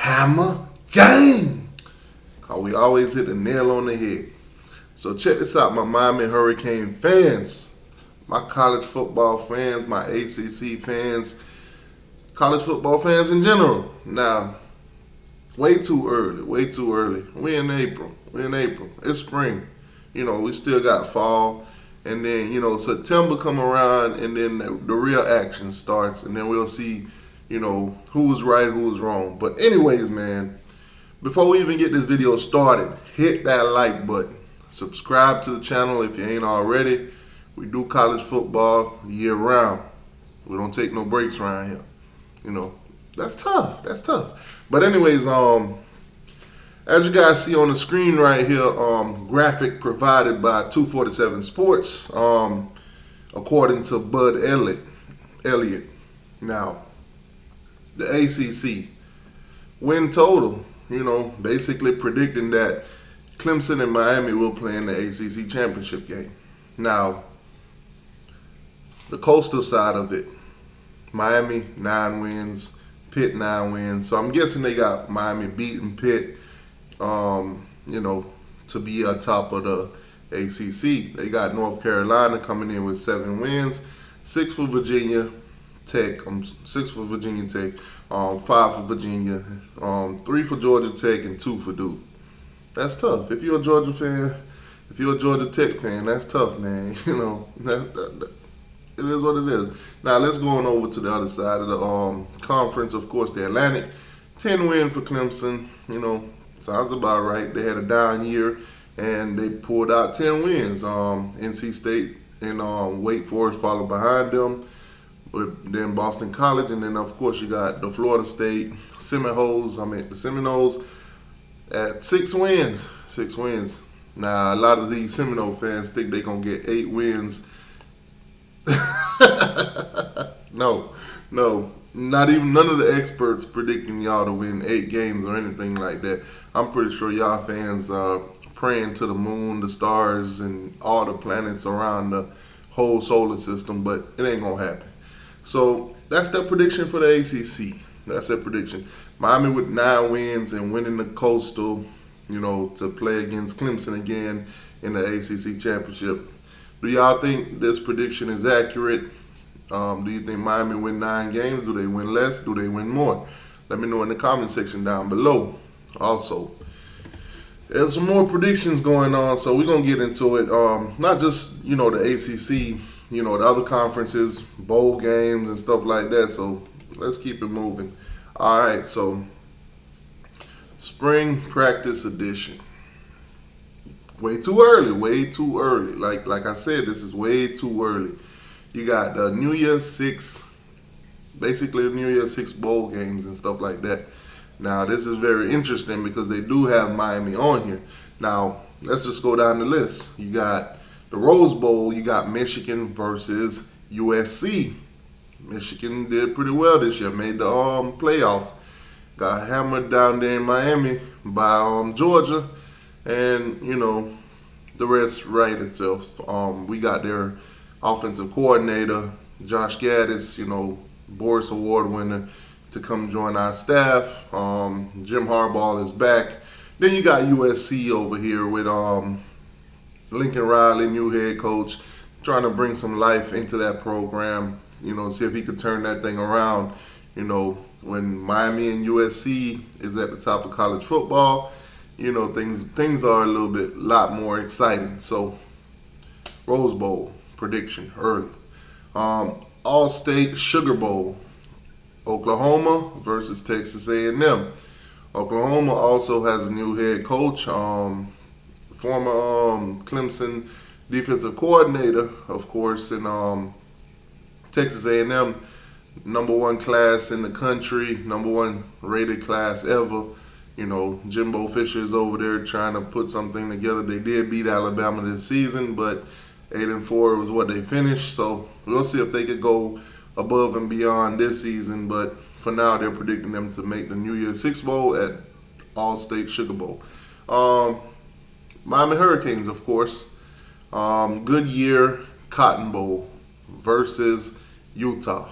Hammer Gang. Cause we always hit the nail on the head. So check this out, my Miami Hurricane fans, my college football fans, my ACC fans, college football fans in general. Now, way too early. We're in April. It's spring. We still got fall. And then, September come around and then the real action starts. And then we'll see, who was right, who was wrong. But anyways, man, before we even get this video started, hit that like button. Subscribe to the channel if you ain't already. We do college football year round. We don't take no breaks around here. That's tough. But anyways, as you guys see on the screen right here, graphic provided by 247 Sports, according to Bud Elliott. Now, the ACC win total, basically predicting that Clemson and Miami will play in the ACC championship game. Now, the coastal side of it, Miami 9 wins, Pitt 9 wins. So I'm guessing they got Miami beating Pitt, to be atop of the ACC. They got North Carolina coming in with 7 wins, 6 for Virginia Tech, 5 for Virginia, 3 for Georgia Tech, and 2 for Duke. That's tough. If you're a Georgia fan, if you're a Georgia Tech fan, that's tough, man. It is what it is. Now let's go on over to the other side of the conference. Of course, the Atlantic, 10 win for Clemson. Sounds about right. They had a down year and they pulled out 10 wins. NC State and Wake Forest followed behind them. But then Boston College, and then of course you got the Florida State Seminoles at 6 wins. 6 wins. Now a lot of these Seminole fans think they're gonna get 8 wins. No, not even none of the experts predicting y'all to win 8 games or anything like that. I'm pretty sure y'all fans are praying to the moon, the stars, and all the planets around the whole solar system, but it ain't gonna happen. So that's their prediction for the ACC. That's their prediction. Miami with 9 wins and winning the Coastal, to play against Clemson again in the ACC championship. Do y'all think this prediction is accurate? Do you think Miami win 9 games? Do they win less? Do they win more? Let me know in the comment section down below. Also, there's some more predictions going on, so we're going to get into it. Not just, the ACC, the other conferences, bowl games and stuff like that. So let's keep it moving. All right, so spring practice edition. Way too early. Like I said, this is way too early. You got the New Year's 6, basically the New Year's 6 bowl games and stuff like that. Now, this is very interesting because they do have Miami on here. Now, let's just go down the list. You got the Rose Bowl. You got Michigan versus USC. Michigan did pretty well this year, made the playoffs. Got hammered down there in Miami by Georgia. And, the rest right itself. We got their offensive coordinator, Josh Gaddis, Boris Award winner, to come join our staff. Jim Harbaugh is back. Then you got USC over here with Lincoln Riley, new head coach, trying to bring some life into that program, see if he could turn that thing around. When Miami and USC is at the top of college football, things are a lot more exciting. So, Rose Bowl prediction early. All-State Sugar Bowl, Oklahoma versus Texas A&M. Oklahoma also has a new head coach, former Clemson defensive coordinator, of course, and Texas A&M, #1 class in the country, #1 rated class ever. Jimbo Fisher is over there trying to put something together. They did beat Alabama this season, but 8-4 was what they finished. So we'll see if they could go above and beyond this season. But for now, they're predicting them to make the New Year's 6 Bowl at All-State Sugar Bowl. Miami Hurricanes, of course. Goodyear Cotton Bowl versus Utah.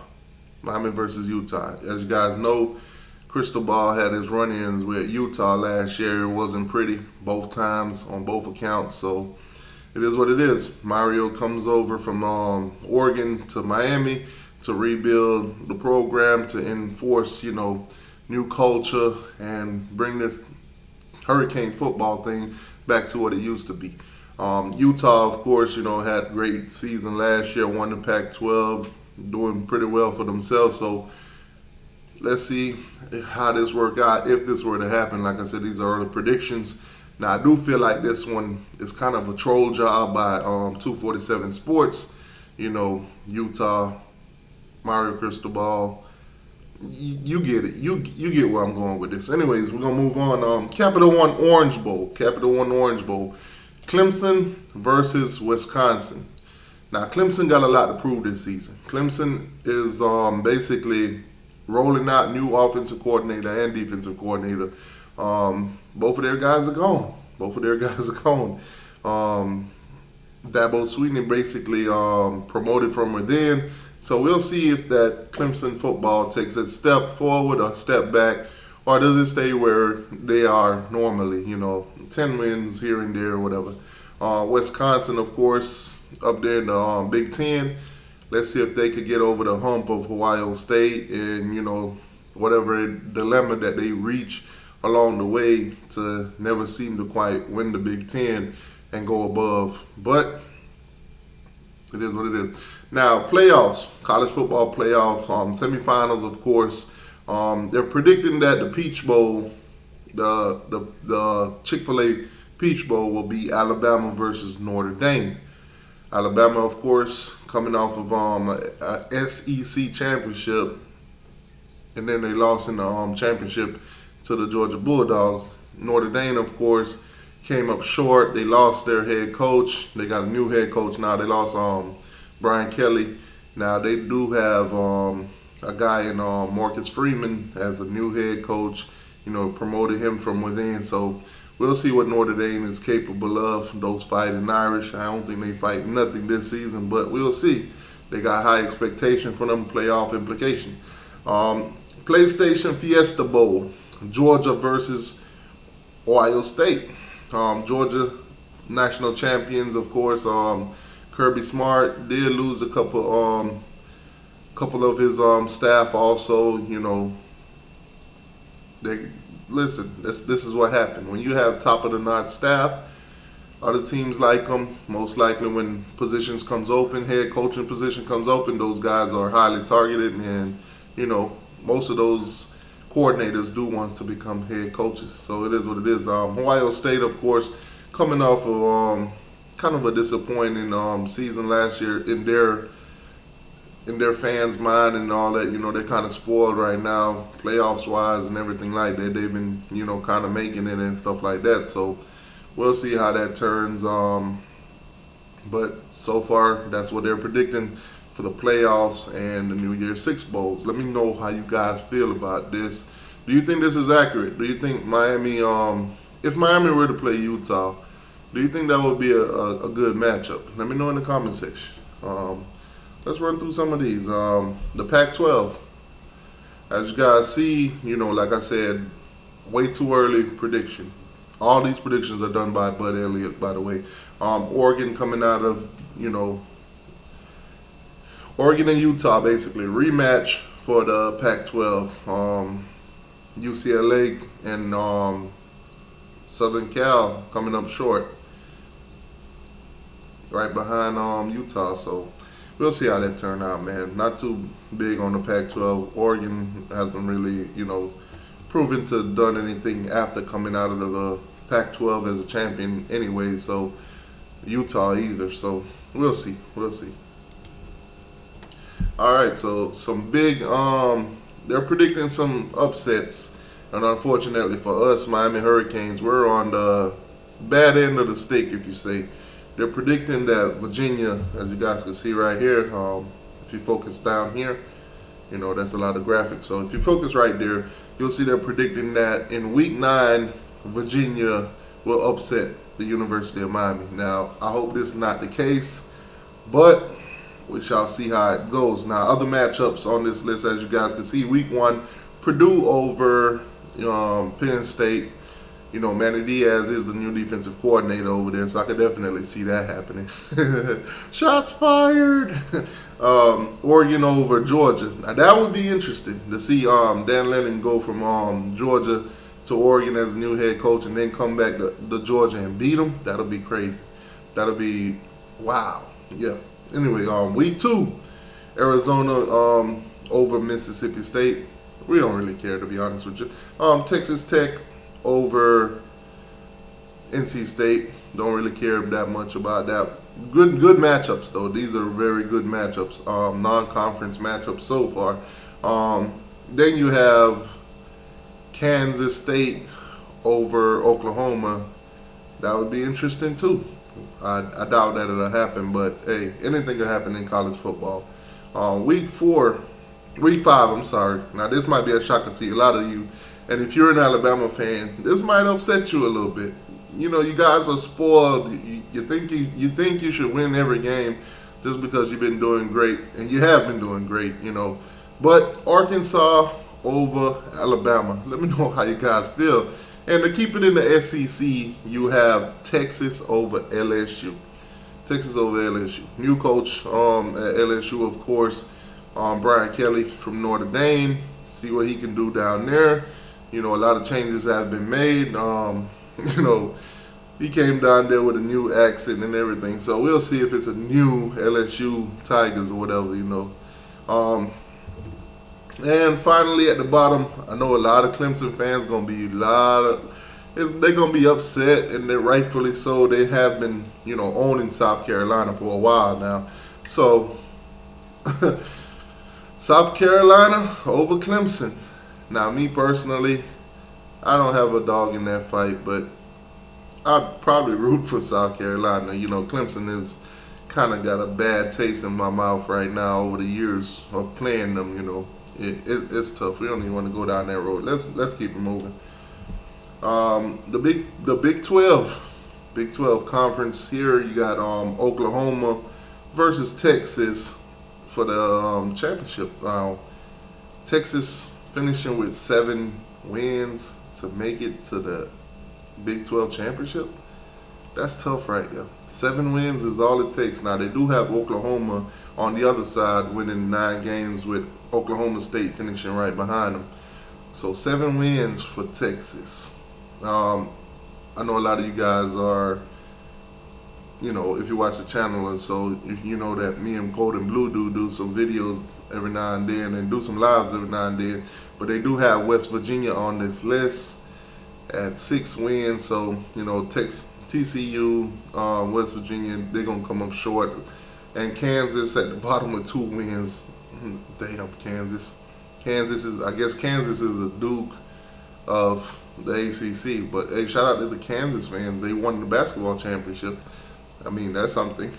Miami versus Utah. As you guys know, Crystal Ball had his run-ins with Utah last year. It wasn't pretty both times on both accounts, so it is what it is. Mario comes over from Oregon to Miami to rebuild the program, to enforce, new culture and bring this Hurricane football thing back to what it used to be. Utah, of course, had a great season last year, won the Pac-12, doing pretty well for themselves. So let's see how this work out if this were to happen. Like I said, these are early predictions. Now, I do feel like this one is kind of a troll job by 247 Sports. Utah, Mario Cristobal. You get it. You get where I'm going with this. Anyways, we're going to move on. Capital One Orange Bowl. Clemson versus Wisconsin. Now, Clemson got a lot to prove this season. Clemson is basically rolling out new offensive coordinator and defensive coordinator. Both of their guys are gone. Dabo Swinney basically promoted from within. So we'll see if that Clemson football takes a step forward or a step back, or does it stay where they are normally, 10 wins here and there or whatever. Wisconsin, of course, up there in the Big Ten. Let's see if they could get over the hump of Ohio State and, whatever dilemma that they reach along the way to never seem to quite win the Big Ten and go above. But it is what it is. Now, playoffs, college football playoffs, semifinals, of course. They're predicting that the Peach Bowl, the Chick-fil-A Peach Bowl, will be Alabama versus Notre Dame. Alabama, of course, coming off of a SEC championship, and then they lost in the championship to the Georgia Bulldogs. Notre Dame, of course, came up short. They lost their head coach. They got a new head coach now. They lost Brian Kelly. Now they do have a guy in Marcus Freeman as a new head coach. Promoted him from within. So we'll see what Notre Dame is capable of. Those Fighting Irish, I don't think they fight nothing this season, but we'll see. They got high expectation for them, playoff implication. PlayStation Fiesta Bowl, Georgia versus Ohio State. Georgia national champions, of course. Kirby Smart did lose a couple of his staff also. Listen, this is what happened. When you have top of the notch staff, other teams like them. Most likely when positions comes open, head coaching position comes open, those guys are highly targeted, and most of those coordinators do want to become head coaches. So it is what it is. Ohio State, of course, coming off of kind of a disappointing season last year in their fans' mind and all that. They're kind of spoiled right now, playoffs wise and everything like that. They've been kind of making it and stuff like that. So we'll see how that turns. But so far, that's what they're predicting for the playoffs and the New Year's Six Bowls. Let me know how you guys feel about this. Do you think this is accurate? Do you think Miami, if Miami were to play Utah, do you think that would be a good matchup? Let me know in the comment section. Let's run through some of these. The Pac-12, as you guys see, like I said, way too early prediction. All these predictions are done by Bud Elliott, by the way. Oregon coming out of, Oregon and Utah, basically, rematch for the Pac-12. UCLA and Southern Cal coming up short, right behind Utah. So we'll see how that turn out, man. Not too big on the Pac-12. Oregon hasn't really, proven to have done anything after coming out of the Pac-12 as a champion anyway. So Utah either. So we'll see. All right, so some big, they're predicting some upsets, and unfortunately for us, Miami Hurricanes, we're on the bad end of the stick, if you say. They're predicting that Virginia, as you guys can see right here, if you focus down here, that's a lot of graphics. So if you focus right there, you'll see they're predicting that in Week 9, Virginia will upset the University of Miami. Now, I hope this is not the case, but we shall see how it goes. Now, other matchups on this list, as you guys can see, Week 1, Purdue over Penn State. Manny Diaz is the new defensive coordinator over there, so I could definitely see that happening. Shots fired. Oregon over Georgia. Now that would be interesting to see Dan Lanning go from Georgia to Oregon as a new head coach and then come back to Georgia and beat them. That'll be crazy. That'll be wow. Yeah. Anyway, week 2, Arizona over Mississippi State. We don't really care, to be honest with you. Texas Tech over NC State. Don't really care that much about that. Good matchups though. These are very good matchups. Non-conference matchups so far. Then you have Kansas State over Oklahoma. That would be interesting too. I doubt that it'll happen, but hey, anything can happen in college football. Week 5, I'm sorry. Now this might be a shocker to a lot of you. And if you're an Alabama fan, this might upset you a little bit. You guys are spoiled. You think you should win every game just because you've been doing great, and you have been doing great. But Arkansas over Alabama. Let me know how you guys feel. And to keep it in the SEC, you have Texas over LSU. Texas over LSU. New coach at LSU, of course, Brian Kelly from Notre Dame. See what he can do down there. A lot of changes have been made. He came down there with a new accent and everything. So we'll see if it's a new LSU Tigers or whatever, And finally at the bottom, I know a lot of Clemson fans they're gonna be upset, and they're rightfully so. They have been, owning South Carolina for a while now. So South Carolina over Clemson. Now, me personally, I don't have a dog in that fight, but I'd probably root for South Carolina. Clemson has kind of got a bad taste in my mouth right now over the years of playing them. It's tough. We don't even want to go down that road. Let's keep it moving. The Big 12 conference here. You got Oklahoma versus Texas for the championship. Texas finishing with 7 wins to make it to the Big 12 championship. That's tough right there. 7 wins is all it takes. Now, they do have Oklahoma on the other side winning 9 games with Oklahoma State finishing right behind them. So 7 wins for Texas. I know a lot of you guys are, if you watch the channel, and so you know that me and Golden Blue do some videos every now and then and do some lives every now and then. But they do have West Virginia on this list at 6 wins. So, TCU, West Virginia, they're going to come up short. And Kansas at the bottom with 2 wins. Damn, Kansas. Kansas is a Duke of the ACC. But, hey, shout out to the Kansas fans. They won the basketball championship. I mean, that's something.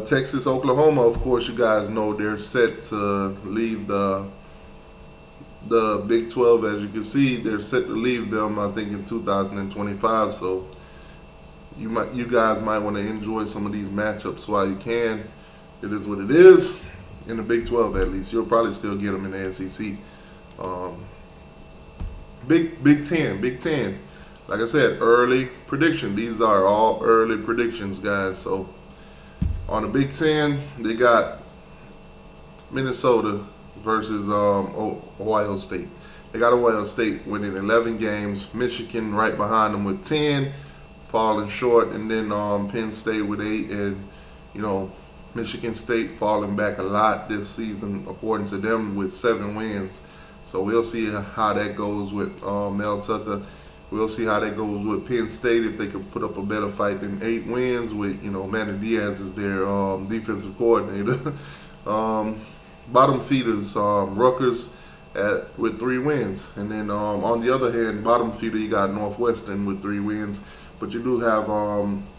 Texas, Oklahoma, of course, you guys know they're set to leave the Big 12. As you can see, they're set to leave them, I think, in 2025. So you guys might want to enjoy some of these matchups while you can. It is what it is. In the Big 12, at least. You'll probably still get them in the SEC. Big 10. Like I said, early prediction. These are all early predictions, guys. So on the Big 10, they got Minnesota versus Ohio State. They got Ohio State winning 11 games. Michigan right behind them with 10, falling short, and then Penn State with 8, and Michigan State falling back a lot this season, according to them, with 7 wins. So we'll see how that goes with Mel Tucker. We'll see how that goes with Penn State, if they can put up a better fight than 8 wins with, Manny Diaz is their defensive coordinator. Bottom feeders, Rutgers with 3 wins. And then on the other hand, bottom feeder, you got Northwestern with 3 wins. But you do have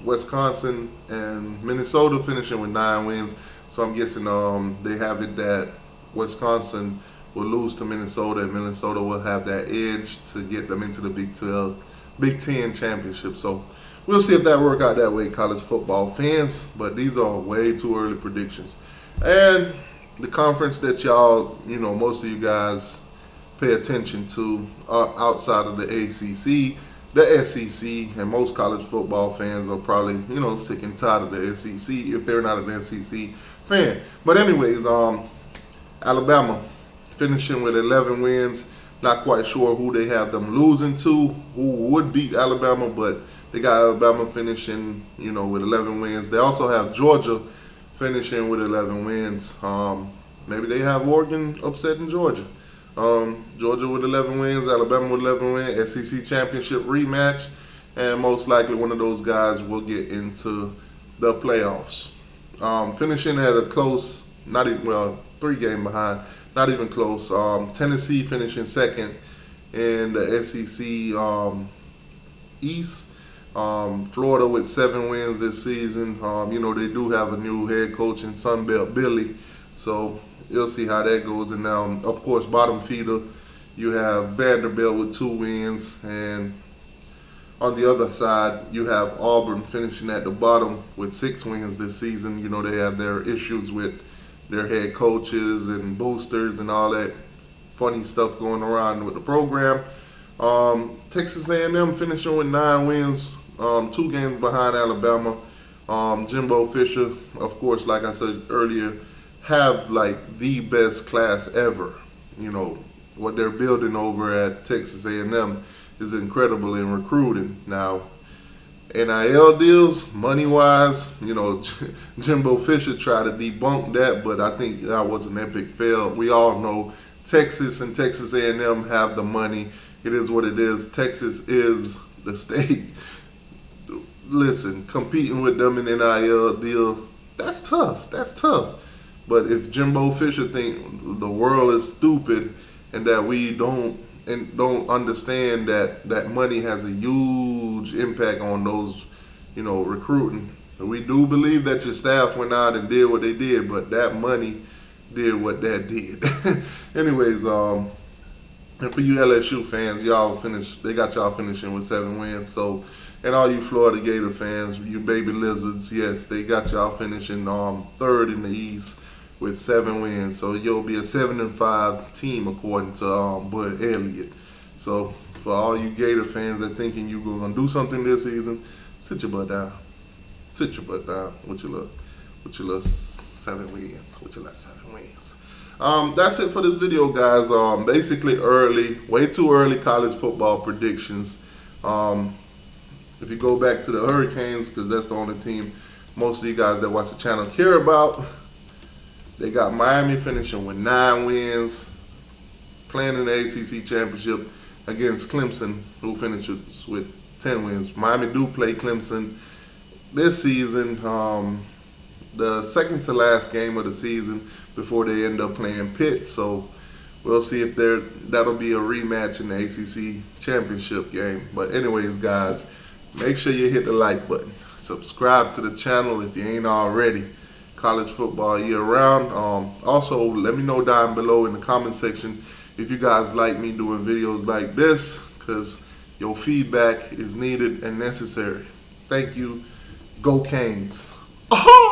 Wisconsin and Minnesota finishing with 9 wins. So I'm guessing they have it that Wisconsin will lose to Minnesota, and Minnesota will have that edge to get them into the Big 10 championship. So we'll see if that work out that way, college football fans. But these are way too early predictions. And the conference that y'all, most of you guys pay attention to outside of the ACC, the SEC, and most college football fans are probably, sick and tired of the SEC if they're not an SEC fan. But anyways, Alabama finishing with 11 wins. Not quite sure who they have them losing to, who would beat Alabama, but they got Alabama finishing, with 11 wins. They also have Georgia finishing with 11 wins. Maybe they have Oregon upsetting Georgia. Georgia with 11 wins, Alabama with 11 wins, SEC championship rematch, and most likely one of those guys will get into the playoffs. Finishing at a close, 3-game behind, not even close. Tennessee finishing second in the SEC East. Florida with 7 wins this season. They do have a new head coach in Sunbelt Billy, so you'll see how that goes. And now, of course, bottom feeder, you have Vanderbilt with 2 wins, and on the other side, you have Auburn finishing at the bottom with 6 wins this season. They have their issues with their head coaches and boosters and all that funny stuff going around with the program. Texas A&M finishing with 9 wins, 2 games behind Alabama. Jimbo Fisher, of course, like I said earlier, have like the best class ever. What they're building over at Texas A&M is incredible in recruiting. Now, NIL deals, money-wise, Jimbo Fisher tried to debunk that, but I think that was an epic fail. We all know Texas and Texas A&M have the money. It is what it is. Texas is the state. Listen, competing with them in NIL deal, that's tough. That's tough. But if Jimbo Fisher think the world is stupid and that we don't understand that money has a huge impact on those, recruiting. We do believe that your staff went out and did what they did, but that money did what that did. Anyways, and for you LSU fans, they got y'all finishing with 7 wins. So, and all you Florida Gator fans, you baby lizards, yes, they got y'all finishing 3rd in the East with 7 wins. So you'll be a 7-5 team according to Bud Elliott. So for all you Gator fans that thinking you're gonna do something this season, sit your butt down. Sit your butt down with your little 7 wins. With your last 7 wins. That's it for this video, guys. Basically way too early college football predictions. If you go back to the Hurricanes, because that's the only team most of you guys that watch the channel care about, they got Miami finishing with 9 wins, playing in the ACC championship against Clemson, who finishes with 10 wins. Miami do play Clemson this season, the second to last game of the season before they end up playing Pitt. So we'll see if that'll be a rematch in the ACC championship game. But anyways, guys, make sure you hit the like button. Subscribe to the channel if you ain't already. College football year round. Also, let me know down below in the comment section if you guys like me doing videos like this, because your feedback is needed and necessary. Thank you. Go Canes. Oh!